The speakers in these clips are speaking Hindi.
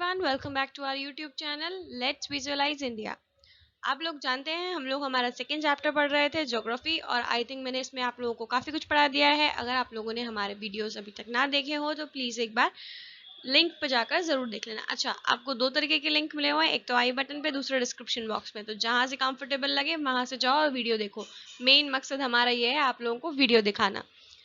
Everyone, welcome back to our YouTube channel let's visualise India. आप लोग जानते हैं हम लोग हमारा सेकेंड चैप्टर पढ़ रहे थे ज्योग्राफी, और आई थिंक मैंने इसमें आप लोगों को काफ़ी कुछ पढ़ा दिया है। अगर आप लोगों ने हमारे वीडियोस अभी तक ना देखे हो तो प्लीज़ एक बार लिंक पे जाकर जरूर देख लेना। अच्छा, आपको दो तरीके के लिंक मिले हुए हैं, एक तो आई बटन पे, दूसरा डिस्क्रिप्शन बॉक्स में। तो जहाँ से कंफर्टेबल लगे वहां से जाओ और वीडियो देखो। मेन मकसद हमारा ये है आप लोगों को वीडियो दिखाना।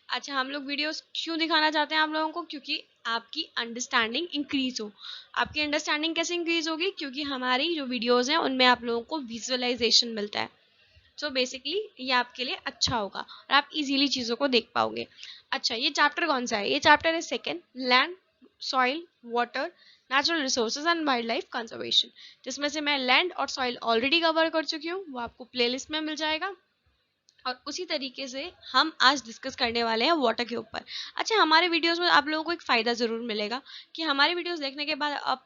अच्छा, हम लोग वीडियोस क्यों दिखाना चाहते हैं आप लोगों को? क्योंकि आपकी अंडरस्टैंडिंग इंक्रीज हो। आपकी अंडरस्टैंडिंग कैसे इंक्रीज होगी? क्योंकि हमारी जो वीडियोस हैं उनमें आप लोगों को विजुअलाइजेशन मिलता है। सो बेसिकली ये आपके लिए अच्छा होगा और आप इजीली चीज़ों को देख पाओगे। अच्छा, ये चैप्टर कौन सा है? ये चैप्टर है second, land, soil, water, natural resources and wild life conservation, जिसमें से मैं लैंड और सॉइल ऑलरेडी कवर कर चुकी हूँ, वो आपको प्लेलिस्ट में मिल जाएगा। और उसी तरीके से हम आज डिस्कस करने वाले हैं वाटर के ऊपर। अच्छा, हमारे वीडियोस में आप लोगों को एक फ़ायदा ज़रूर मिलेगा कि हमारे वीडियोस देखने के बाद आप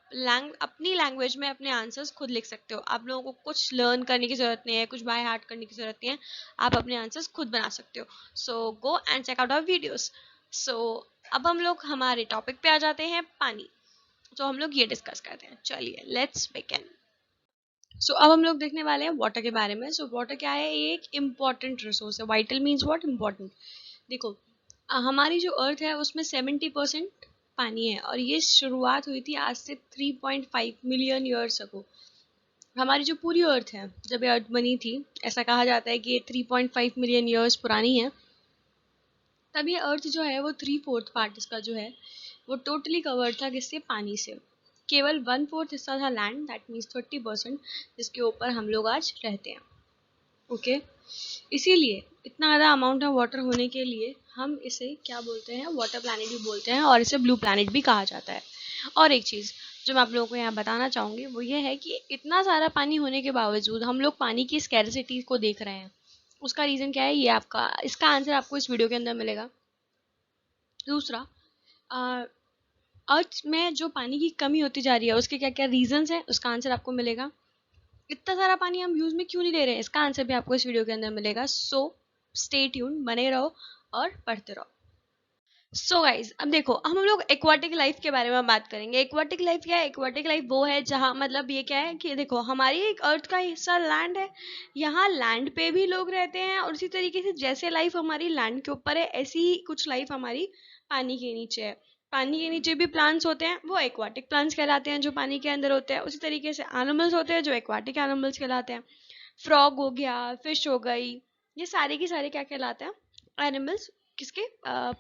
अपनी लैंग्वेज में अपने आंसर्स खुद लिख सकते हो। आप लोगों को कुछ लर्न करने की ज़रूरत नहीं है, कुछ बाय हार्ट करने की ज़रूरत नहीं है। आप अपने आंसर्स खुद बना सकते हो। So go and check out our videos. So अब हम लोग हमारे टॉपिक पे आ जाते हैं, पानी। तो हम लोग ये डिस्कस करते हैं। चलिए लेट्स बिगिन। सो अब हम लोग देखने वाले हैं वाटर के बारे में। सो वाटर क्या है? ये एक इम्पॉर्टेंट रिसोर्स है। Vital means what? इम्पॉर्टेंट। देखो, हमारी जो अर्थ है उसमें 70% पानी है, और ये शुरुआत हुई थी आज से 3.5 मिलियन ईयर्स अगो। हमारी जो पूरी अर्थ है, जब ये अर्थ बनी थी, ऐसा कहा जाता है कि ये 3.5 मिलियन ईयर्स पुरानी है। तब ये अर्थ जो है वो 3/4 पार्ट इसका जो है वो टोटली कवर्ड था किससे? पानी से। केवल 1/4 हिस्सा था लैंड, दैट मीन्स 30%, जिसके ऊपर हम लोग आज रहते हैं। ओके, इसीलिए इतना ज़्यादा अमाउंट ऑफ वाटर होने के लिए हम इसे क्या बोलते हैं? वाटर प्लैनेट भी बोलते हैं, और इसे ब्लू प्लैनेट भी कहा जाता है। और एक चीज़ जो मैं आप लोगों को यहाँ बताना चाहूँगी वो ये है कि इतना सारा पानी होने के बावजूद हम लोग पानी की स्कैरसिटी को देख रहे हैं। उसका रीज़न क्या है? ये आपका इसका आंसर आपको इस वीडियो के अंदर मिलेगा। दूसरा, अर्थ में जो पानी की कमी होती जा रही है उसके क्या क्या रीजंस हैं, उसका आंसर आपको मिलेगा। इतना सारा पानी हम यूज में क्यों नहीं ले रहे हैं, इसका आंसर भी आपको इस वीडियो के अंदर मिलेगा। सो स्टे ट्यून, बने रहो और पढ़ते रहो। सो गाइज, अब देखो, हम लोग एक्वाटिक लाइफ के बारे में बात करेंगे। एक्वाटिक लाइफ क्या है? एक्वाटिक लाइफ वो है जहाँ, मतलब ये क्या है कि देखो, हमारी एक अर्थ का हिस्सा लैंड है। यहाँ लैंड पे भी लोग रहते हैं, और उसी तरीके से जैसे लाइफ हमारी लैंड के ऊपर है, ऐसी ही कुछ लाइफ हमारी पानी के नीचे है। पानी के नीचे भी प्लांट्स होते हैं, वो एक्वाटिक प्लांट्स कहलाते हैं, जो पानी के अंदर होते हैं। उसी तरीके से एनिमल्स होते हैं जो एक्वाटिक एनिमल्स कहलाते हैं। फ्रॉग हो गया, फिश हो गई, ये सारे की सारे क्या कहलाते हैं? एनिमल्स। किसके?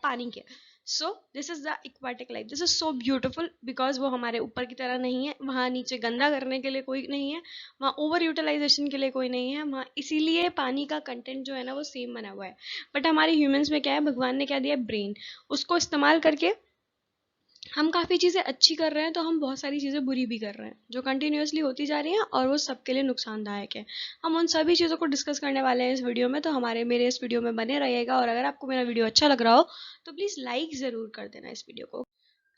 पानी के। So this is the aquatic life. This is so beautiful because वो हमारे ऊपर की तरह नहीं है। वहाँ नीचे गंदा करने के लिए कोई नहीं है, वहाँ ओवर यूटिलाइजेशन के लिए कोई नहीं है वहाँ, इसीलिए पानी का कंटेंट जो है ना वो सेम बना हुआ है। बट हमारे ह्यूमंस में क्या है? भगवान ने क्या दिया? ब्रेन। उसको इस्तेमाल करके हम काफ़ी चीज़ें अच्छी कर रहे हैं, तो हम बहुत सारी चीज़ें बुरी भी कर रहे हैं जो कंटिन्यूअसली होती जा रही हैं, और वो सबके लिए नुकसानदायक है। हम उन सभी चीज़ों को डिस्कस करने वाले हैं इस वीडियो में, तो मेरे इस वीडियो में बने रहिएगा। और अगर आपको मेरा वीडियो अच्छा लग रहा हो तो प्लीज़ लाइक ज़रूर कर देना इस वीडियो को।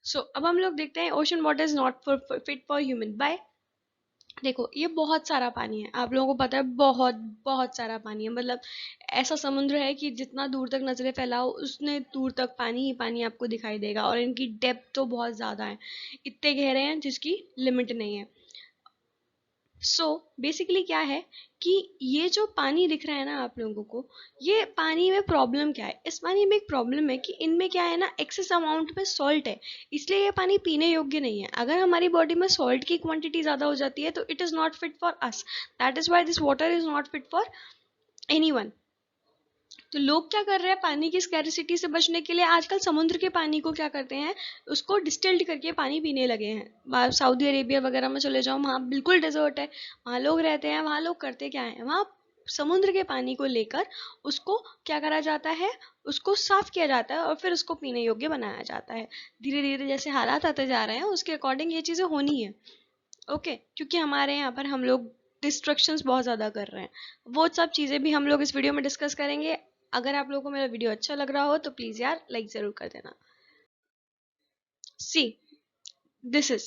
सो अब हम लोग देखते हैं ocean water is not fit for human by. देखो, ये बहुत सारा पानी है, आप लोगों को पता है, बहुत बहुत सारा पानी है। मतलब ऐसा समुद्र है कि जितना दूर तक नजरें फैलाओ उतने दूर तक पानी ही पानी आपको दिखाई देगा, और इनकी डेप्थ तो बहुत ज़्यादा है, इतने गहरे हैं जिसकी लिमिट नहीं है। सो बेसिकली क्या है कि ये जो पानी दिख रहा है ना आप लोगों को, ये पानी में प्रॉब्लम क्या है? इस पानी में एक प्रॉब्लम है कि इनमें क्या है ना, एक्सेस अमाउंट में सॉल्ट है, इसलिए ये पानी पीने योग्य नहीं है। अगर हमारी बॉडी में सॉल्ट की क्वांटिटी ज़्यादा हो जाती है तो it is not fit for us. That is why this water is not fit for anyone. तो लोग क्या कर रहे हैं? पानी की स्कैरिसिटी से बचने के लिए आजकल समुद्र के पानी को क्या करते हैं? उसको डिस्टिल्ड करके पानी पीने लगे हैं। सऊदी अरेबिया वगैरह में चले जाओ, वहाँ बिल्कुल डेजर्ट है, वहाँ लोग रहते हैं। वहाँ लोग करते क्या है? वहाँ समुद्र के पानी को लेकर उसको क्या करा जाता है? उसको साफ किया जाता है और फिर उसको पीने योग्य बनाया जाता है। धीरे धीरे जैसे हालात आते जा रहे हैं उसके अकॉर्डिंग ये चीज़ें होनी है। ओके, क्योंकि हमारे यहाँ पर हम लोग डिस्ट्रक्शंस बहुत ज़्यादा कर रहे हैं। वो सब चीज़ें भी हम लोग इस वीडियो में डिस्कस करेंगे। अगर आप लोगों को मेरा वीडियो अच्छा लग रहा हो तो प्लीज़ यार लाइक ज़रूर कर देना। सी, दिस इज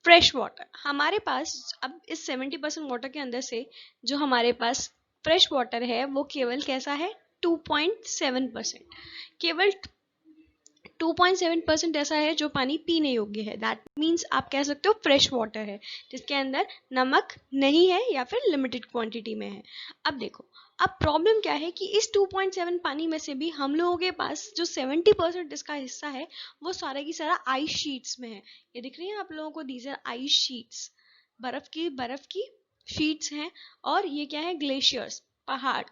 फ्रेश वाटर। हमारे पास अब इस 70% वाटर के अंदर से जो हमारे पास फ्रेश वाटर है वो केवल कैसा है? 2.7%। केवल 2.7% ऐसा है जो पानी पीने योग्य है। दैट मीन्स आप कह सकते हो फ्रेश वाटर है, जिसके अंदर नमक नहीं है या फिर लिमिटेड क्वांटिटी में है। अब देखो, अब प्रॉब्लम क्या है कि इस 2.7 पानी में से भी हम लोगों के पास जो 70% इसका हिस्सा है वो सारा की सारा आइस शीट्स में है। ये दिख रही है आप लोगों को, दीज आर आइस शीट्स, बर्फ की शीट्स हैं। और ये क्या है, ग्लेशियर्स, पहाड़,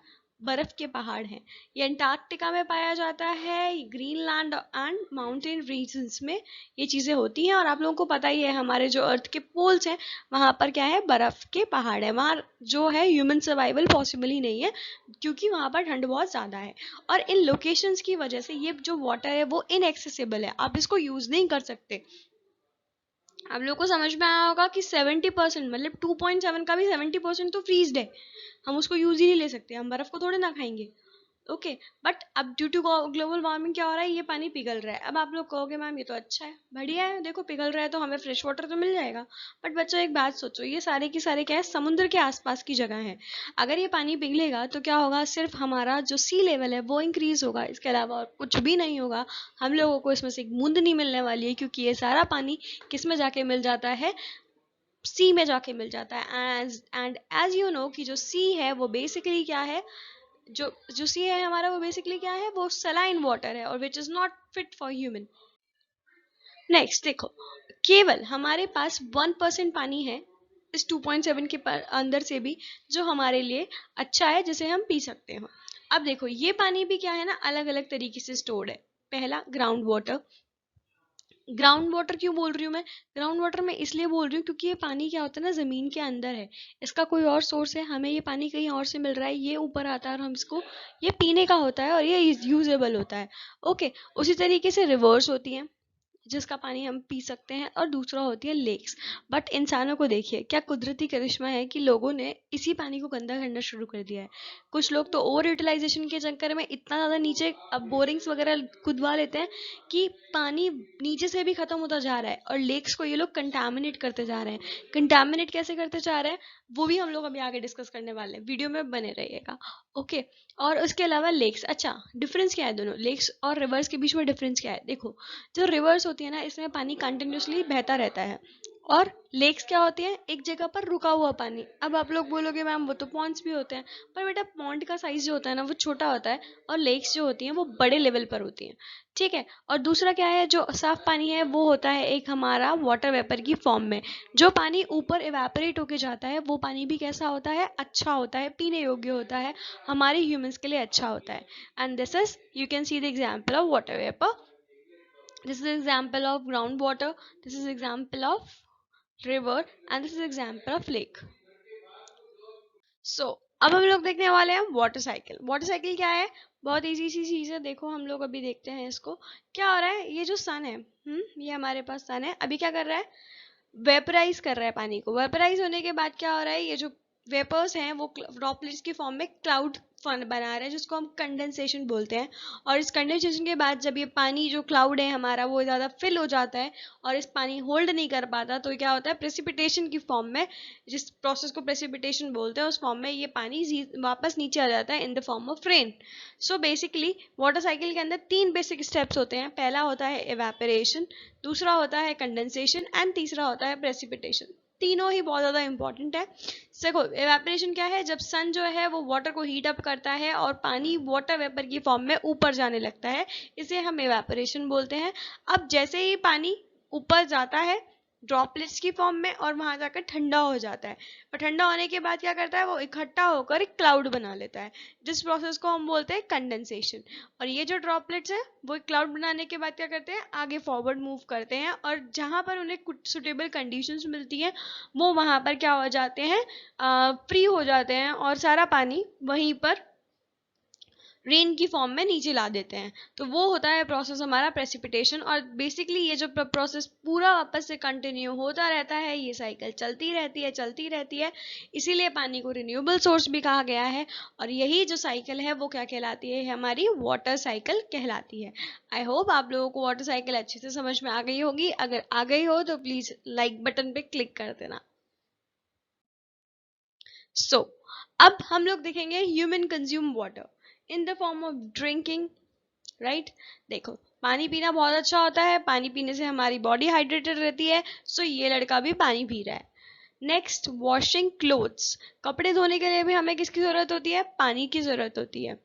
बर्फ के पहाड़ हैं। ये अंटार्कटिका में पाया जाता है, ग्रीनलैंड एंड माउंटेन रीजन्स में ये चीजें होती हैं। और आप लोगों को पता ही है हमारे जो अर्थ के पोल्स हैं वहां पर क्या है, बर्फ के पहाड़ है। वहां जो है ह्यूमन सर्वाइवल पॉसिबल ही नहीं है, क्योंकि वहां पर ठंड बहुत ज्यादा है। और इन लोकेशंस की वजह से ये जो वाटर है वो इनएक्सेसिबल है, आप इसको यूज नहीं कर सकते। आप लोग को समझ में आया होगा कि 70% मतलब 2.7 का भी 70% तो फ्रीज्ड है, हम उसको यूज ही नहीं ले सकते, हम बर्फ को थोड़े ना खाएंगे। ओके, बट अब ड्यू टू ग्लोबल वार्मिंग क्या हो रहा है, ये पानी पिघल रहा है। अब आप लोग कहोगे मैम ये तो अच्छा है, बढ़िया है, देखो पिघल रहा है तो हमें फ्रेश वाटर तो मिल जाएगा। बट बच्चों एक बात सोचो, ये सारे की सारे क्या है, समुद्र के आसपास की जगह है। अगर ये पानी पिघलेगा तो क्या होगा, सिर्फ हमारा जो सी लेवल है वो इंक्रीज होगा, इसके अलावा और कुछ भी नहीं होगा। हम लोगों को इसमें से एक बूंद नहीं मिलने वाली है, क्योंकि ये सारा पानी किस में जाके मिल जाता है, सी में जाके मिल जाता है। एज यू नो कि जो सी है वो बेसिकली क्या है, जो जो सी है हमारा वो बेसिकली क्या है, वो सलाइन वाटर है और which is not fit for human. Next देखो, केवल हमारे पास 1% पानी है इस 2.7 के अंदर से भी जो हमारे लिए अच्छा है, जिसे हम पी सकते हो। अब देखो ये पानी भी क्या है ना, अलग अलग तरीके से स्टोर्ड है। पहला ग्राउंड वाटर। ग्राउंड वाटर क्यों बोल रही हूँ मैं, ग्राउंड वाटर मैं इसलिए बोल रही हूँ क्योंकि ये पानी क्या होता है ना, जमीन के अंदर है, इसका कोई और सोर्स है, हमें ये पानी कहीं और से मिल रहा है, ये ऊपर आता है और हम इसको, ये पीने का होता है और ये यूजेबल होता है। ओके, उसी तरीके से रिवर्स होती है जिसका पानी हम पी सकते हैं, और दूसरा होती है लेक्स। बट इंसानों को देखिए, क्या कुदरती करिश्मा है कि लोगों ने इसी पानी को गंदा करना शुरू कर दिया है। कुछ लोग तो ओवर यूटिलाइजेशन के चक्कर में इतना ज़्यादा नीचे अब बोरिंग्स वगैरह खुदवा लेते हैं कि पानी नीचे से भी खत्म होता जा रहा है, और लेक्स को ये लोग कंटामिनेट करते जा रहे हैं। कंटामिनेट कैसे करते जा रहे हैं वो भी हम लोग अभी आगे डिस्कस करने वाले हैं, वीडियो में बने रहिएगा। ओके, और उसके अलावा लेक्स, अच्छा डिफरेंस क्या है दोनों लेक्स और रिवर्स के बीच में, डिफरेंस क्या है देखो। जो रिवर्स होती है ना, इसमें पानी कंटिन्यूसली बहता रहता है, और लेक्स क्या होती है, एक जगह पर रुका हुआ पानी। अब आप लोग बोलोगे मैम वो तो पॉन्ड्स भी होते हैं, पर बेटा पॉन्ड का साइज जो होता है ना वो छोटा होता है, और लेक्स जो होती हैं वो बड़े लेवल पर होती हैं। ठीक है, और दूसरा क्या है, जो साफ पानी है वो होता है एक हमारा वाटर वेपर की फॉर्म में। जो पानी ऊपर इवेपोरेट होके जाता है वो पानी भी कैसा होता है, अच्छा होता है, पीने योग्य होता है, हमारे ह्यूमंस के लिए अच्छा होता है। And this is, you can see the example of water vapour, this is example of groundwater, this is example of river, and this is example of lake. So अब हम लोग देखने वाले हैं वाटर साइकिल। वाटर साइकिल क्या है, बहुत इजी सी चीज है। देखो हम लोग अभी देखते हैं इसको, क्या हो रहा है, ये जो सन है, ये हमारे पास सन है, अभी क्या कर रहा है, वेपराइज कर रहा है पानी को। वेपराइज होने के बाद क्या हो रहा है, ये जो वेपर्स हैं वो ड्रॉपलेट्स की फॉर्म में क्लाउड बना रहे हैं, जिसको हम कंडेंसेशन बोलते हैं। और इस कंडेंसेशन के बाद जब ये पानी जो क्लाउड है हमारा वो ज़्यादा फिल हो जाता है और इस पानी होल्ड नहीं कर पाता, तो क्या होता है, प्रेसिपिटेशन की फॉर्म में, जिस प्रोसेस को प्रेसिपिटेशन बोलते हैं उस फॉर्म में ये पानी वापस नीचे आ जाता है in the form of rain. So basically water cycle के अंदर 3 बेसिक स्टेप्स होते हैं। पहला होता है एवेपोरेशन, दूसरा होता है कंडेंसेशन, एंड तीसरा होता है प्रेसिपिटेशन। तीनों ही बहुत ज़्यादा इंपॉर्टेंट है। देखो एवेपोरेशन क्या है, जब सन जो है वो वाटर को हीट अप करता है और पानी वाटर वेपर की फॉर्म में ऊपर जाने लगता है, इसे हम एवेपोरेशन बोलते हैं। अब जैसे ही पानी ऊपर जाता है ड्रॉपलेट्स की फॉर्म में और वहां जाकर ठंडा हो जाता है, और ठंडा होने के बाद क्या करता है, वो इकट्ठा होकर एक क्लाउड बना लेता है, जिस प्रोसेस को हम बोलते हैं कंडेंसेशन। और ये जो ड्रॉपलेट्स है वो क्लाउड बनाने के बाद क्या करते हैं, आगे फॉरवर्ड मूव करते हैं, और जहां पर उन्हें कुछ सुटेबल कंडीशंस मिलती हैं वो वहां पर क्या हो जाते हैं, फ्री हो जाते हैं, और सारा पानी वहीं पर रेन की फॉर्म में नीचे ला देते हैं। तो वो होता है प्रोसेस हमारा प्रेसिपिटेशन। और बेसिकली ये जो प्रोसेस पूरा वापस से कंटिन्यू होता रहता है, ये साइकिल चलती रहती है चलती रहती है, इसीलिए पानी को रिन्यूएबल सोर्स भी कहा गया है। और यही जो साइकिल है वो क्या कहलाती है, हमारी वाटर साइकिल कहलाती है। आई होप आप लोगों को वाटर साइकिल अच्छे से समझ में आ गई होगी। अगर आ गई हो तो प्लीज लाइक बटन पे क्लिक कर देना। सो अब हम लोग देखेंगे human consume water in the form of drinking, right. देखो पानी पीना बहुत अच्छा होता है, पानी पीने से हमारी बॉडी हाइड्रेटेड रहती है। सो ये लड़का भी पानी पी रहा है। नेक्स्ट, वॉशिंग क्लोथ्स, कपड़े धोने के लिए भी हमें किसकी जरूरत होती है? पानी की जरूरत होती है।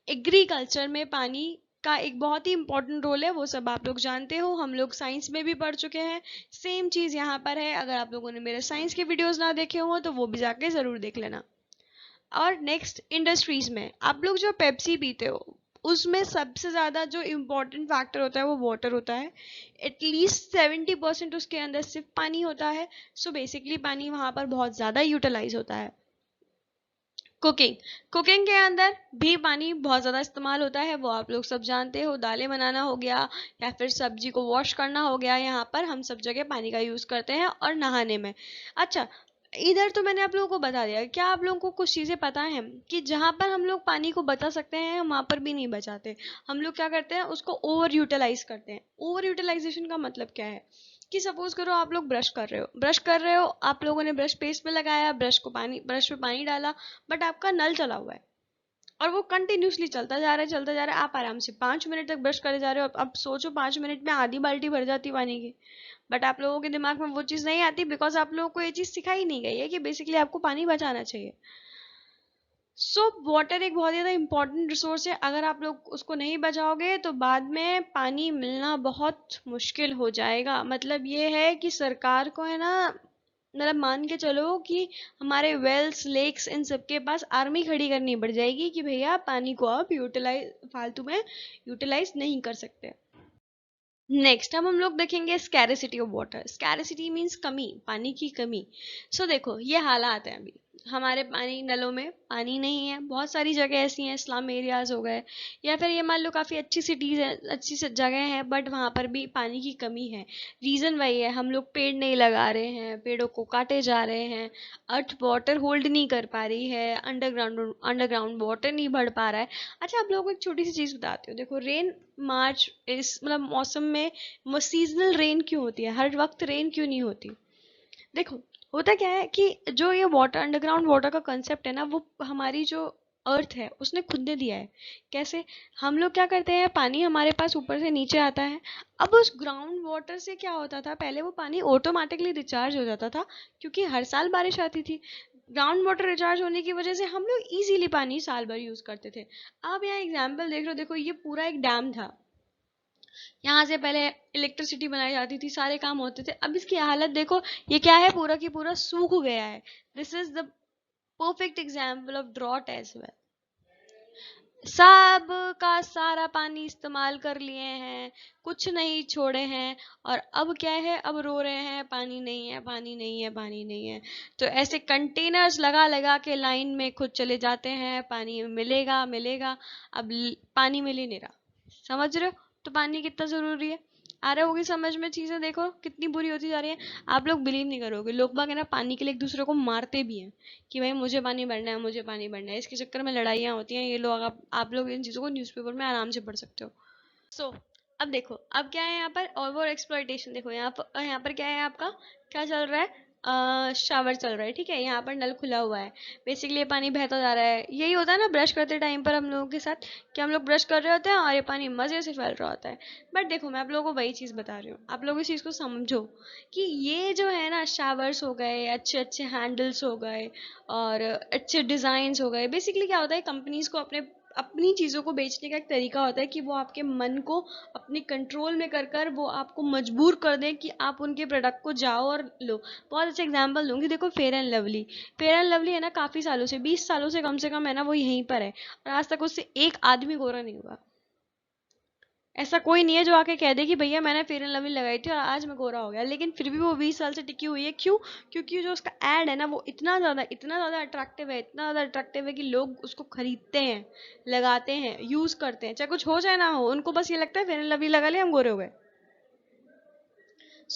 एग्रीकल्चर में पानी का एक बहुत ही इंपॉर्टेंट रोल है, वो सब आप लोग जानते हो, हम लोग साइंस में भी पढ़ चुके हैं। सेम चीज़ यहाँ पर है, अगर आप लोगों ने मेरे साइंस के वीडियोस ना देखे हो तो वो भी जाके ज़रूर देख लेना। और नेक्स्ट, इंडस्ट्रीज में आप लोग जो पेप्सी पीते हो उसमें सबसे ज़्यादा जो इम्पोर्टेंट फैक्टर होता है वो वाटर होता है। एटलीस्ट 70% उसके अंदर सिर्फ पानी होता है। सो बेसिकली पानी वहाँ पर बहुत ज़्यादा यूटिलाइज होता है। कुकिंग, कुकिंग के अंदर भी पानी बहुत ज़्यादा इस्तेमाल होता है, वो आप लोग सब जानते हो। दालें बनाना हो गया या फिर सब्जी को वॉश करना हो गया, यहाँ पर हम सब जगह पानी का यूज़ करते हैं। और नहाने में, अच्छा इधर तो मैंने आप लोगों को बता दिया। क्या आप लोगों को कुछ चीज़ें पता है कि जहाँ पर हम लोग पानी को बचा सकते हैं हम वहाँ पर भी नहीं बचाते? हम लोग क्या करते हैं, उसको ओवर यूटिलाइज करते हैं। ओवर यूटिलाइजेशन का मतलब क्या है कि सपोज करो आप लोग ब्रश कर रहे हो, आप लोगों ने ब्रश पेस्ट में लगाया, ब्रश में पानी डाला, बट आपका नल चला हुआ है और वो कंटिन्यूसली चलता जा रहा है। आप आराम से 5 मिनट तक ब्रश करे जा रहे हो। अब सोचो 5 मिनट में आधी बाल्टी भर जाती पानी की। बट आप लोगों के दिमाग में वो चीज़ नहीं आती, बिकॉज आप लोगों को ये चीज़ सिखाई नहीं गई है कि बेसिकली आपको पानी बचाना चाहिए। सो वाटर एक बहुत ज़्यादा इंपॉर्टेंट रिसोर्स है। अगर आप लोग उसको नहीं बचाओगे तो बाद में पानी मिलना बहुत मुश्किल हो जाएगा। मतलब ये है कि सरकार को है ना, मतलब मान के चलो कि हमारे वेल्स, लेक्स, इन सब के पास आर्मी खड़ी करनी पड़ जाएगी कि भैया पानी को आप यूटिलाइज, फालतू में यूटिलाइज नहीं कर सकते। नेक्स्ट अब हम लोग देखेंगे scarcity of water. Scarcity means कमी, पानी की कमी। सो देखो ये हालात है, अभी हमारे पानी नलों में पानी नहीं है। बहुत सारी जगह ऐसी हैं, स्लम एरियाज हो गए या फिर ये मान लो काफ़ी अच्छी सिटीज़ है, अच्छी जगह है, बट वहाँ पर भी पानी की कमी है। रीज़न वही है, हम लोग पेड़ नहीं लगा रहे हैं, पेड़ों को काटे जा रहे हैं, अर्थ वाटर होल्ड नहीं कर पा रही है, अंडरग्राउंड वाटर नहीं बढ़ पा रहा है। अच्छा आप लोगों को एक छोटी सी चीज़ बताती हूँ। देखो रेन, मार्च इस मतलब मौसम में वो सीजनल रेन क्यों होती है, हर वक्त रेन क्यों नहीं होती? देखो होता क्या है कि जो ये वाटर, अंडरग्राउंड वाटर का कंसेप्ट है ना, वो हमारी जो अर्थ है उसने खुद ने दिया है। कैसे? हम लोग क्या करते हैं, पानी हमारे पास ऊपर से नीचे आता है। अब उस ग्राउंड वाटर से क्या होता था, पहले वो पानी ऑटोमेटिकली रिचार्ज हो जाता था क्योंकि हर साल बारिश आती थी। ग्राउंड वाटर रिचार्ज होने की वजह से हम लोग इजीली पानी साल भर यूज करते थे। अब यहाँ एग्जाम्पल देख लो, देखो ये पूरा एक डैम था, यहाँ से पहले इलेक्ट्रिसिटी बनाई जाती थी, सारे काम होते थे। अब इसकी हालत देखो, ये क्या है, पूरा की पूरा सूख गया है। This is the perfect example of drought as well. सब का सारा पानी इस्तेमाल कर लिए हैं, कुछ नहीं छोड़े हैं, और अब क्या है, अब रो रहे हैं पानी नहीं है, पानी नहीं है, पानी नहीं है। तो ऐसे कंटेनर्स लगा लगा के लाइन में खुद चले जाते हैं, पानी मिलेगा मिलेगा। अब पानी मिल ही नहीं रहा। समझ रहे हो? तो पानी कितना जरूरी है। आ रहा होगी समझ में चीजें, देखो कितनी बुरी होती जा रही है। आप लोग बिलीव नहीं करोगे, लोग बाग है ना पानी के लिए एक दूसरे को मारते भी हैं कि भाई मुझे पानी भरना है, मुझे पानी भरना है। इसके चक्कर में लड़ाइयाँ होती हैं। ये लोग, आप लोग इन चीज़ों को न्यूज़पेपर में आराम से पढ़ सकते हो। सो अब देखो, अब क्या है यहाँ पर, ओवर एक्सप्लॉइटेशन। देखो यहाँ पर क्या है, आपका क्या चल रहा है, शावर चल रहा है, ठीक है, यहाँ पर नल खुला हुआ है, बेसिकली ये पानी बहता जा रहा है। यही होता है ना ब्रश करते टाइम पर हम लोगों के साथ, कि हम लोग ब्रश कर रहे होते हैं और ये पानी मजे से फैल रहा होता है। बट देखो मैं आप लोगों को वही चीज़ बता रही हूँ, आप लोग इस चीज़ को समझो कि ये जो है ना, शावर्स हो गए, अच्छे अच्छे हैंडल्स हो गए और अच्छे डिज़ाइंस हो गए, बेसिकली क्या होता है, कंपनीज को अपनी चीज़ों को बेचने का एक तरीका होता है कि वो आपके मन को अपने कंट्रोल में कर कर वो आपको मजबूर कर दें कि आप उनके प्रोडक्ट को जाओ और लो। बहुत अच्छा एग्जांपल दूंगी, देखो फेयर एंड लवली है ना, काफ़ी सालों से, 20 सालों से कम है ना, वो यहीं पर है और आज तक उससे एक आदमी गोरा नहीं हुआ। ऐसा कोई नहीं है जो आके कह दे कि भैया मैंने फेयर एंड लवली लगाई थी और आज मैं गोरा हो गया, लेकिन फिर भी वो 20 साल से टिकी हुई है। क्यों? क्योंकि जो उसका एड है ना, वो इतना ज़्यादा अट्रैक्टिव है, इतना ज़्यादा अट्रैक्टिव है कि लोग उसको खरीदते हैं, लगाते हैं, यूज़ करते हैं, चाहे कुछ हो चाहे ना हो, उनको बस ये लगता है फेयर एंड लवली लगा लिया हम गोरे हो गए।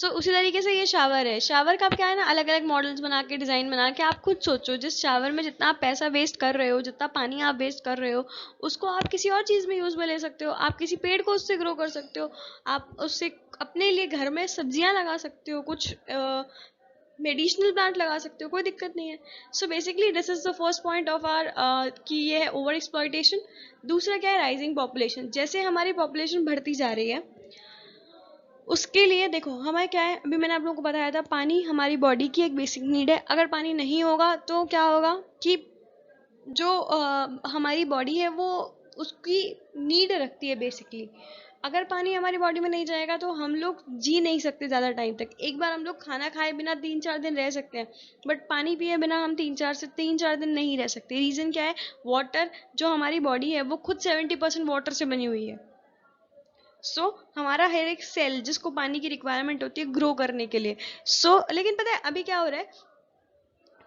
उसी तरीके से ये शावर है। शावर का आप क्या है ना, अलग अलग मॉडल्स बना के, डिज़ाइन बना के, आप खुद सोचो जिस शावर में जितना आप पैसा वेस्ट कर रहे हो, जितना पानी आप वेस्ट कर रहे हो, उसको आप किसी और चीज़ में यूज़ में ले सकते हो। आप किसी पेड़ को उससे ग्रो कर सकते हो, आप उससे अपने लिए घर में सब्जियां लगा सकते हो, कुछ मेडिसिनल प्लांट लगा सकते हो, कोई दिक्कत नहीं है। So basically this is the first point of our कि ये है ओवर एक्सप्लॉइटेशन। दूसरा क्या है, राइजिंग पॉपुलेशन। जैसे हमारी पॉपुलेशन बढ़ती जा रही है उसके लिए देखो हमें क्या है, अभी मैंने आप लोगों को बताया था पानी हमारी बॉडी की एक बेसिक नीड है। अगर पानी नहीं होगा तो क्या होगा कि जो हमारी बॉडी है वो उसकी नीड रखती है बेसिकली। अगर पानी हमारी बॉडी में नहीं जाएगा तो हम लोग जी नहीं सकते ज़्यादा टाइम तक। एक बार हम लोग खाना खाए बिना 3-4 दिन रह सकते हैं, बट पानी पिए बिना हम 3-4 दिन नहीं रह सकते। रीज़न क्या है, वाटर, जो हमारी बॉडी है वो खुद 70% वाटर से बनी हुई है। हमारा हर एक सेल जिसको पानी की रिक्वायरमेंट होती है ग्रो करने के लिए। लेकिन पता है अभी क्या हो रहा है,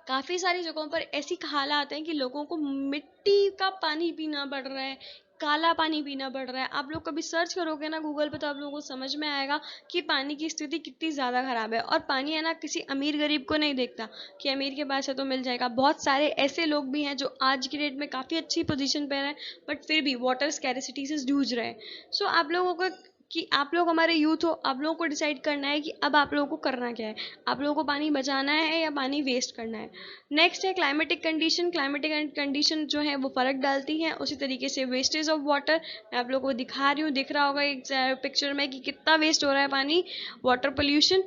काफ़ी सारी जगहों पर ऐसी हालात हैं कि लोगों को मिट्टी का पानी पीना पड़ रहा है, काला पानी पीना पड़ रहा है। आप लोग कभी सर्च करोगे ना गूगल पे तो आप लोगों को समझ में आएगा कि पानी की स्थिति कितनी ज़्यादा ख़राब है। और पानी है ना किसी अमीर गरीब को नहीं देखता कि अमीर के पास है तो मिल जाएगा। बहुत सारे ऐसे लोग भी हैं जो आज की डेट में काफ़ी अच्छी पोजीशन पर हैं बट फिर भी वाटर स्कैरिसिटी से जूझ रहे हैं। आप लोगों को कि आप लोग हमारे यूथ हो, आप लोगों को डिसाइड करना है कि अब आप लोगों को करना क्या है। आप लोगों को पानी बचाना है या पानी वेस्ट करना है। नेक्स्ट है क्लाइमेटिक कंडीशन। क्लाइमेटिक कंडीशन जो है वो फ़र्क डालती है। उसी तरीके से वेस्टेज ऑफ वाटर, मैं आप लोगों को दिखा रही हूँ, दिख रहा होगा एक पिक्चर में कि कितना वेस्ट हो रहा है पानी। वाटर पोल्यूशन,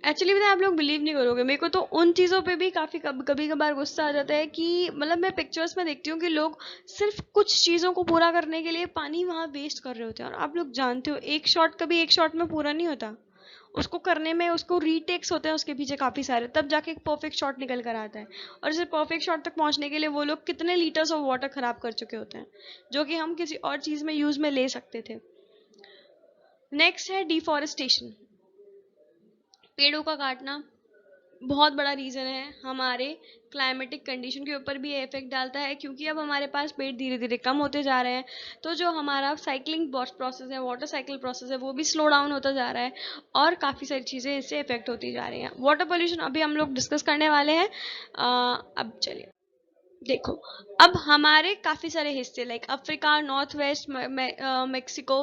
एक्चुअली पता है आप लोग बिलीव नहीं करोगे, मेरे को तो उन चीज़ों पे भी काफ़ी कभी कभार गुस्सा आ जाता है कि मतलब मैं पिक्चर्स में देखती हूँ कि लोग सिर्फ कुछ चीज़ों को पूरा करने के लिए पानी वहाँ वेस्ट कर रहे होते हैं। और आप लोग जानते हो एक शॉट कभी एक शॉट में पूरा नहीं होता, उसको करने में उसको रीटेक्स होते हैं उसके पीछे काफ़ी सारे, तब जाके एक परफेक्ट शॉट निकल कर आता है। और इस परफेक्ट शॉट तक पहुँचने के लिए वो लोग कितने लीटर्स ऑफ वाटर ख़राब कर चुके होते हैं जो कि हम किसी और चीज़ में यूज़ में ले सकते थे। नेक्स्ट है डिफॉरेस्टेशन, पेड़ों का काटना बहुत बड़ा रीज़न है। हमारे क्लाइमेटिक कंडीशन के ऊपर भी ये इफेक्ट डालता है क्योंकि अब हमारे पास पेड़ धीरे धीरे कम होते जा रहे हैं। तो जो हमारा साइक्लिंग प्रोसेस है, वाटर साइकिल प्रोसेस है, वो भी स्लो डाउन होता जा रहा है और काफ़ी सारी चीज़ें इससे इफेक्ट होती जा रही हैं। वाटर पोल्यूशन अभी हम लोग डिस्कस करने वाले हैं। अब चलिए देखो, अब हमारे काफ़ी सारे हिस्से like Africa, north west, Mexico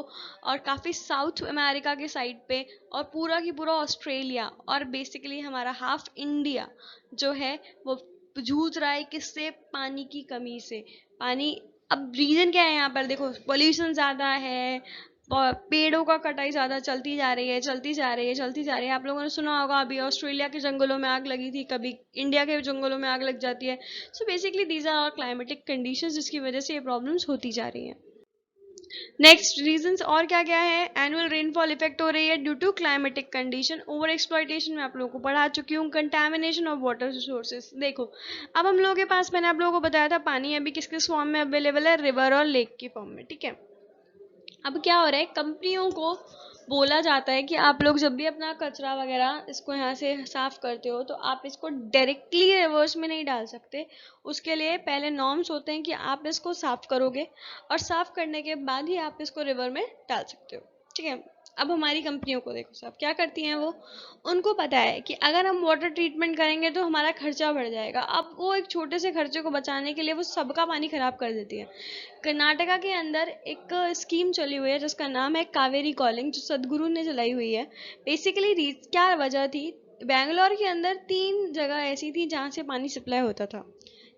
और काफ़ी साउथ अमेरिका के साइड पे और पूरा की पूरा ऑस्ट्रेलिया और बेसिकली हमारा हाफ इंडिया जो है वो जूझ रहा है किससे, पानी की कमी से। पानी, अब रीज़न क्या है यहाँ पर, देखो पोल्यूशन ज़्यादा है, पेड़ों का कटाई ज़्यादा चलती जा रही है, चलती जा रही है, चलती जा रही है। आप लोगों ने सुना होगा अभी ऑस्ट्रेलिया के जंगलों में आग लगी थी, कभी इंडिया के जंगलों में आग लग जाती है। Basically these are our climatic conditions जिसकी वजह से ये प्रॉब्लम्स होती जा रही हैं। नेक्स्ट रीजंस और क्या क्या है, एनुअल रेनफॉल इफेक्ट हो रही है due to climatic condition. Over exploitation में आप लोगों को पढ़ा चुकी हूँ। कंटामिनेशन ऑफ वाटर रिसोर्सेज, देखो अब हम लोगों के पास, मैंने आप लोगों को बताया था पानी अभी किस किस फॉर्म में अवेलेबल है, रिवर और लेक की फॉर्म में, ठीक है। अब क्या हो रहा है, कंपनियों को बोला जाता है कि आप लोग जब भी अपना कचरा वगैरह इसको यहाँ से साफ करते हो तो आप इसको डायरेक्टली रिवर्स में नहीं डाल सकते। उसके लिए पहले नॉर्म्स होते हैं कि आप इसको साफ करोगे और साफ करने के बाद ही आप इसको रिवर में डाल सकते हो, ठीक है। अब हमारी कंपनियों को देखो सब क्या करती हैं, वो उनको पता है कि अगर हम वाटर ट्रीटमेंट करेंगे तो हमारा खर्चा बढ़ जाएगा। अब वो एक छोटे से खर्चे को बचाने के लिए वो सबका पानी खराब कर देती है। कर्नाटका के अंदर एक स्कीम चली हुई है जिसका नाम है कावेरी कॉलिंग, जो सदगुरु ने चलाई हुई है। बेसिकली क्या वजह थी, बेंगलोर के अंदर 3 जगह ऐसी थी जहाँ से पानी सप्लाई होता था,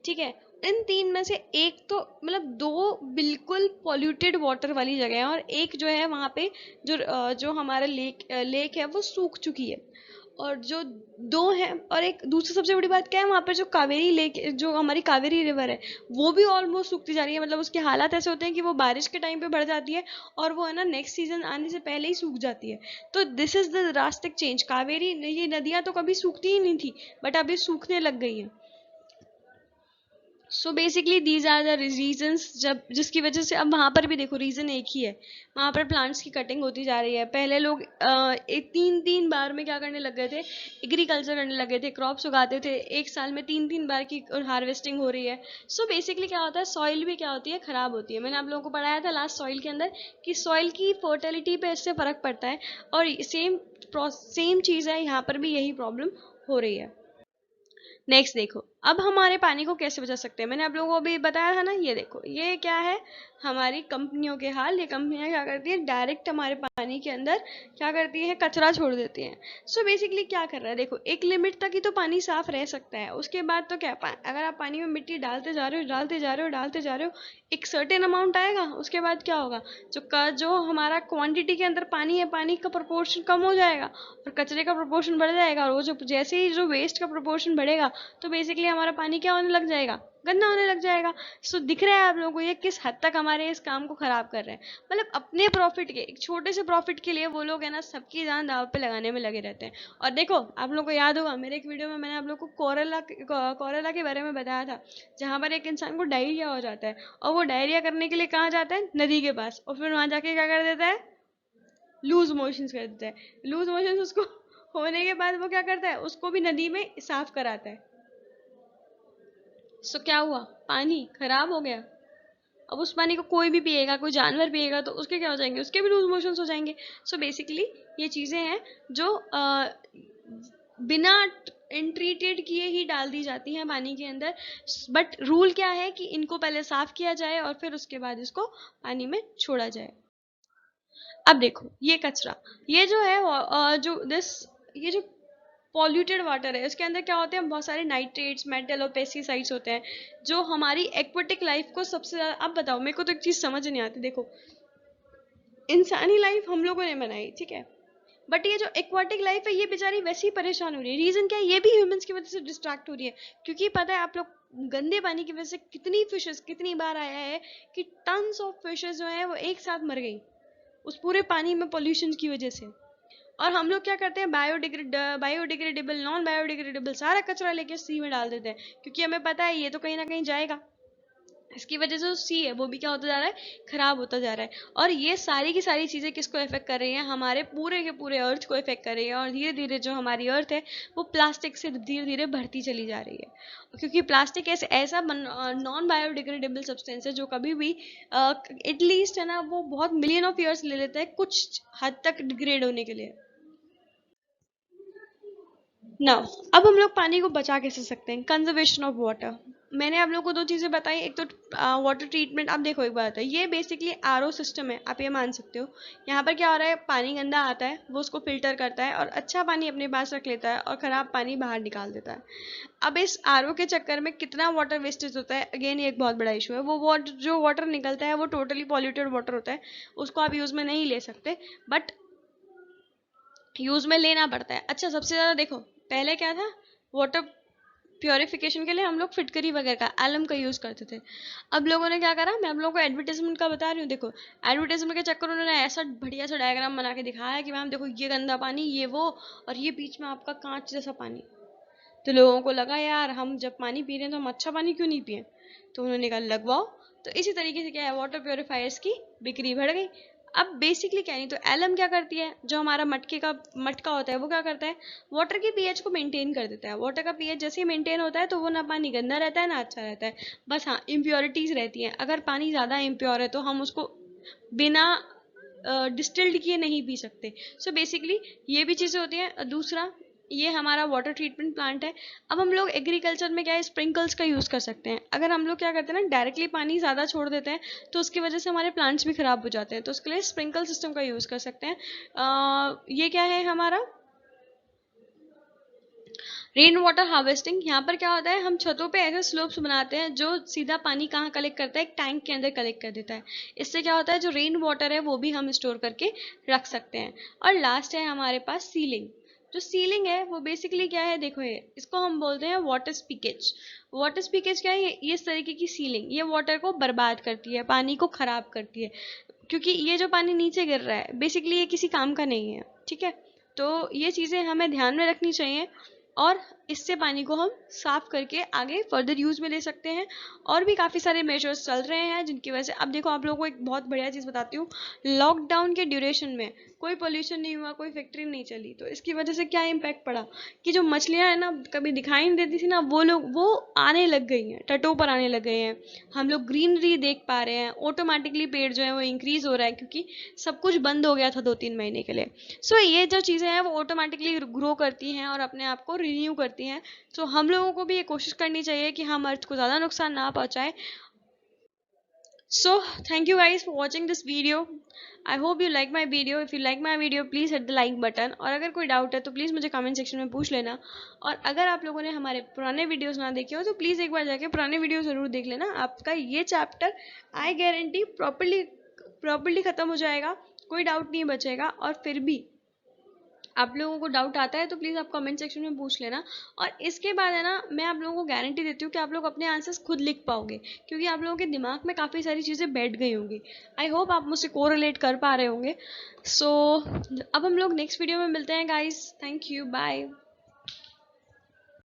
ठीक है। इन 3 में से एक तो मतलब 2 बिल्कुल पॉल्यूटेड वाटर वाली जगह है और एक जो है वहाँ पे जो हमारा लेक है वो सूख चुकी है। और जो 2 है, और एक दूसरी सबसे बड़ी बात क्या है, वहाँ पर जो कावेरी लेक, जो हमारी कावेरी रिवर है वो भी ऑलमोस्ट सूखती जा रही है। मतलब उसके हालात ऐसे होते हैं कि वो बारिश के टाइम पे बढ़ जाती है और वो है ना नेक्स्ट सीजन आने से पहले ही सूख जाती है। तो this is the drastic change. Kaveri, ये नदियाँ तो कभी सूखती ही नहीं थी बट अभी सूखने लग गई हैं। Basically these are the reasons, जब जिसकी वजह से अब वहाँ पर भी देखो रीज़न एक ही है, वहाँ पर प्लांट्स की कटिंग होती जा रही है। पहले लोग एक 3 बार में क्या करने लग गए थे, एग्रीकल्चर करने लगे थे, क्रॉप्स उगाते थे, एक साल में 3 बार की हार्वेस्टिंग हो रही है। बेसिकली क्या होता है, सॉइल भी क्या होती है, ख़राब होती है। मैंने आप लोगों को पढ़ाया था लास्ट सॉइल के अंदर कि सॉइल की फर्टिलिटी पे इससे फ़र्क पड़ता है और सेम चीज़ है यहाँ पर भी, यही प्रॉब्लम हो रही है। नेक्स्ट देखो, अब हमारे पानी को कैसे बचा सकते हैं, मैंने आप लोगों को अभी बताया था ना, ये देखो ये क्या है, हमारी कंपनियों के हाल। ये कंपनियां क्या करती है, डायरेक्ट हमारे पानी के अंदर क्या करती है, कचरा छोड़ देती हैं। सो बेसिकली क्या कर रहा है, देखो एक लिमिट तक ही तो पानी साफ रह सकता है, उसके बाद तो क्या, अगर आप पानी में मिट्टी डालते जा रहे हो डालते जा रहे हो डालते जा रहे हो, एक सर्टेन अमाउंट आएगा, उसके बाद क्या होगा, जो हमारा क्वांटिटी के अंदर पानी है, पानी का प्रोपोर्शन कम हो जाएगा और कचरे का प्रोपोर्शन बढ़ जाएगा, और वो जो जैसे ही जो वेस्ट का प्रोपोर्शन बढ़ेगा तो बेसिकली हमारा पानी क्या होने लग जाएगा, गंदा होने लग जाएगा। सो दिख रहा है आप लोगों को ये किस हद तक हमारे इस काम को खराब कर रहे हैं। मतलब अपने प्रॉफिट के, एक छोटे से प्रॉफिट के लिए वो लोग है ना सबकी जान दांव पे लगाने में लगे रहते हैं। और देखो आप लोगों को याद होगा मेरे एक वीडियो में मैंने आप लोग को कोरेला के बारे में बताया था, जहाँ पर एक इंसान को डायरिया हो जाता है और वो डायरिया करने के लिए कहाँ जाता है, नदी के पास, और फिर वहां जाके क्या कर देता है, लूज मोशंस कर देता है। लूज मोशंस उसको होने के बाद वो क्या करता है, उसको भी नदी में साफ कराता है। सो क्या हुआ, पानी खराब हो गया। अब उस पानी को कोई भी पिएगा, कोई जानवर पिएगा तो उसके क्या हो जाएंगे, उसके भी लूज मोशंस हो जाएंगे। सो बेसिकली ये चीजें हैं जो बिना ट्रीटेड किए ही डाल दी जाती हैं पानी के अंदर। बट रूल क्या है कि इनको पहले साफ किया जाए और फिर उसके बाद इसको पानी में छोड़ा जाए। अब देखो ये कचरा, ये जो है ये जो पॉल्यूटेड वाटर है, इसके अंदर क्या होते हैं, बहुत सारे नाइट्रेट्स, मेटल और पेस्टिसाइड्स होते हैं जो हमारी एक्वेटिक लाइफ को सबसे ज्यादा। अब बताओ, मेरे को तो एक चीज समझ नहीं आती, देखो इंसानी लाइफ हम लोगों ने बनाई, ठीक है, बट ये जो एक्वाटिक लाइफ है ये बेचारी वैसे ही परेशान हो रही है। रीजन क्या है, ये भी ह्यूमंस की वजह से डिस्ट्रैक्ट हो रही है। क्योंकि पता है आप लोग गंदे पानी की वजह से कितनी फिशेस, कितनी बार आया है कि टन्स ऑफ फिशेस जो है वो एक साथ मर गई उस पूरे पानी में पोल्यूशन की वजह से। और हम लोग क्या करते हैं, बायोडिग्रेडेबल, नॉन बायोडिग्रेडेबल सारा कचरा लेके सी में डाल देते हैं, क्योंकि हमें पता है ये तो कहीं ना कहीं जाएगा। इसकी वजह से जो सी है वो भी क्या होता जा रहा है, खराब होता जा रहा है। और ये सारी की सारी चीजें किसको इफेक्ट कर रही हैं, हमारे पूरे के पूरे अर्थ को इफेक्ट कर रही है। और धीरे धीरे जो हमारी अर्थ है वो प्लास्टिक से धीरे धीरे बढ़ती चली जा रही है, क्योंकि प्लास्टिक ऐसा नॉन बायोडिग्रेडेबल सब्सटेंस है जो कभी भी एटलीस्ट है ना, वो बहुत मिलियन ऑफ ईयर्स ले लेता है कुछ हद तक डिग्रेड होने के लिए। नाउ अब हम लोग पानी को बचा कैसे सकते हैं, कंजर्वेशन ऑफ वाटर। मैंने आप लोगों को दो चीजें बताई, एक तो वाटर ट्रीटमेंट। अब देखो एक बात है, ये बेसिकली आरओ सिस्टम है, आप ये मान सकते हो। यहाँ पर क्या हो रहा है, पानी गंदा आता है वो उसको फिल्टर करता है और अच्छा पानी अपने पास रख लेता है और खराब पानी बाहर निकाल देता है। अब इस आरओ के चक्कर में कितना वाटर वेस्टेज होता है, अगेन ये एक बहुत बड़ा इशू है। वो जो वाटर निकलता है वो टोटली पॉल्यूटेड वाटर होता है, उसको आप यूज में नहीं ले सकते, बट यूज में लेना पड़ता है। अच्छा सबसे ज्यादा देखो, पहले क्या था, वाटर प्योरिफिकेशन के लिए हम लोग फिटकरी वगैरह का, एलम का यूज करते थे। अब लोगों ने क्या करा, मैं आप लोगों को एडवर्टाइजमेंट का बता रही हूँ, देखो एडवर्टाइजमेंट के चक्कर उन्होंने ऐसा बढ़िया सा डायग्राम बना के दिखाया है कि मैम देखो ये गंदा पानी, ये वो, और ये बीच में आपका कांच जैसा पानी। तो लोगों को लगा यार हम जब पानी पी रहे हैं तो हम अच्छा पानी क्यों नहीं पिए, तो उन्होंने कहा लगवाओ। तो इसी तरीके से क्या है, वाटर प्योरीफायर्स की बिक्री बढ़ गई। अब बेसिकली क्या नहीं, तो एलम क्या करती है, जो हमारा मटका होता है वो क्या करता है, वाटर की पीएच को मेंटेन कर देता है। वाटर का पीएच जैसे ही मेंटेन होता है तो वो ना पानी गंदा रहता है ना अच्छा रहता है। बस हाँ इम्प्योरिटीज रहती हैं, अगर पानी ज्यादा इम्प्योर है तो हम उसको बिना डिस्टिल्ड किए नहीं पी सकते। सो बेसिकली ये भी चीजें होती हैं। दूसरा, ये हमारा वाटर ट्रीटमेंट प्लांट है। अब हम लोग एग्रीकल्चर में क्या है, स्प्रिंकल्स का यूज कर सकते हैं। अगर हम लोग क्या करते हैं ना, डायरेक्टली पानी ज्यादा छोड़ देते हैं तो उसकी वजह से हमारे प्लांट्स भी खराब हो जाते हैं, तो उसके लिए स्प्रिंकल सिस्टम का यूज कर सकते हैं। ये क्या है हमारा रेन वाटर हार्वेस्टिंग। यहाँ पर क्या होता है, हम छतों पे ऐसे स्लोप्स बनाते हैं जो सीधा पानी कहाँ कलेक्ट करता है, एक टैंक के अंदर कलेक्ट कर देता है। इससे क्या होता है, जो रेन वाटर है वो भी हम स्टोर करके रख सकते हैं। और लास्ट है हमारे पास सीलिंग। जो सीलिंग है वो बेसिकली क्या है, देखो ये इसको हम बोलते हैं वाटर स्पीकेज। वाटर स्पीकेज क्या है, ये इस तरीके की सीलिंग, ये वाटर को बर्बाद करती है, पानी को खराब करती है। क्योंकि ये जो पानी नीचे गिर रहा है बेसिकली ये किसी काम का नहीं है, ठीक है। तो ये चीजें हमें ध्यान में रखनी चाहिए और इससे पानी को हम साफ करके आगे फर्दर यूज में ले सकते हैं। और भी काफी सारे मेजर्स चल रहे हैं जिनकी वजह से, अब देखो आप लोगों को एक बहुत बढ़िया चीज बताती हूँ, लॉकडाउन के ड्यूरेशन में कोई पोल्यूशन नहीं हुआ, कोई फैक्ट्री नहीं चली। तो इसकी वजह से क्या इम्पैक्ट पड़ा कि जो मछलियाँ हैं ना कभी दिखाई नहीं देती थी ना, वो आने लग गई हैं, तटों पर आने लग गए हैं। हम लोग ग्रीनरी देख पा रहे हैं, ऑटोमेटिकली पेड़ जो है वो इंक्रीज हो रहा है, क्योंकि सब कुछ बंद हो गया था 2-3 महीने के लिए। सो ये जो चीज़ें हैं वो ऑटोमेटिकली ग्रो करती हैं और अपने आप को रिन्यू करती हैं। सो हम लोगों को भी ये कोशिश करनी चाहिए कि हम अर्थ को ज़्यादा नुकसान ना पहुँचाएं। So thank you guys for watching this video. I hope you like my video. If you like my video, please hit the like button. और अगर कोई डाउट है तो प्लीज़ मुझे कमेंट सेक्शन में पूछ लेना। और अगर आप लोगों ने हमारे पुराने वीडियोस ना देखे हो तो प्लीज़ एक बार जाके पुराने वीडियो ज़रूर देख लेना। आपका ये चैप्टर आई गारंटी प्रॉपर्ली ख़त्म हो जाएगा, कोई डाउट नहीं बचेगा। और फिर भी आप लोगों को डाउट आता है तो प्लीज़ आप कमेंट सेक्शन में पूछ लेना। और इसके बाद है ना, मैं आप लोगों को गारंटी देती हूँ कि आप लोग अपने आंसर्स खुद लिख पाओगे, क्योंकि आप लोगों के दिमाग में काफ़ी सारी चीज़ें बैठ गई होंगी। आई होप आप मुझसे कोरिलेट कर पा रहे होंगे। सो अब हम लोग नेक्स्ट वीडियो में मिलते हैं गाइस। Thank you, bye.